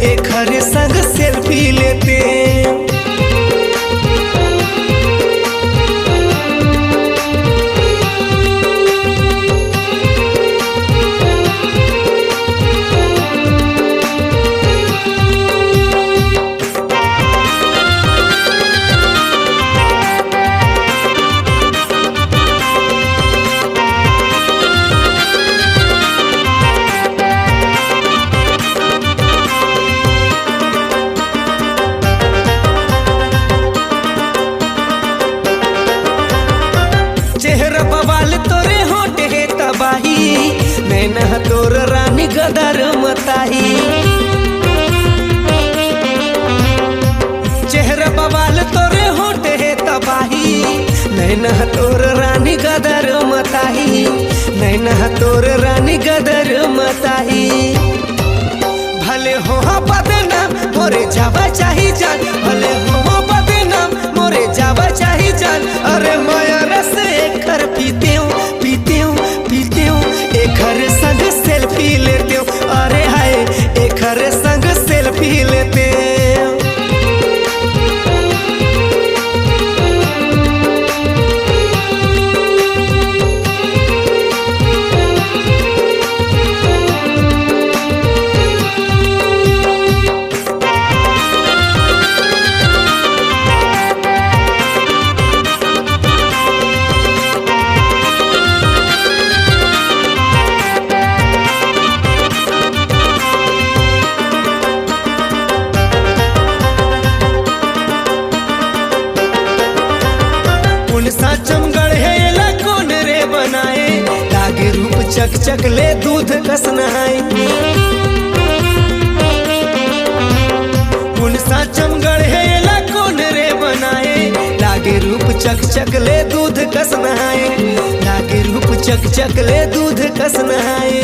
एक हरे संग सेल्फी लेते। चेहरा बवाल तोरे होटे है तबाही, नैना तोर रानी गदर मताही। चेहरा बवाल तोरे होटे है तबाही, नैना तोर रानी गदर मताही, नैना तोर रानी गदर मताही। भले हो बदनाम मोरे जावा चाही जान, भले हो बदनाम मोरे जावा चाही जान। अरे माया रस एकर पीते हूँ पीते हूँ पीते हूँ, एकर संग सेल्फी लेते हूँ। अरे हाय एकर संग सेल्फी लेते हूँ। सा चमगढ़ है ला कौन रे बनाए, लागे रूप चक चक ले दूध कस नहाए। कौन सा चमगढ़ है ला कौन रे बनाए, लागे रूप चक चक ले दूध कस नहाए, लागे रूप चक चक ले दूध कस नहाए।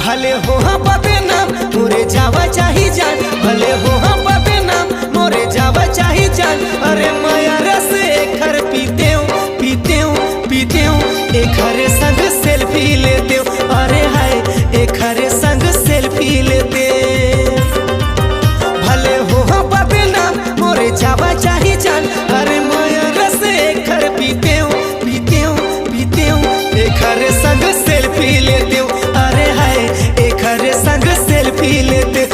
भले हो बदनाम मोरे जावा चाही जान, भले हो बदनाम मोरे जावा चाही जान। अरे माया रस एकर पीते हूँ पीते हूँ पीते हूँ, एक हरे संग सेल्फी लेते हूँ। अरे हाय एक हरे संग सेल्फी लेते। भले हो बदनाम मोरे जावा चाही जान, अरे माया रस एकर पीते हूँ पीते हूँ पीते हूँ, एक हरे संग सेल्फी लेते हूँ। अरे हाय एक हरे संग सेल्फी लेते।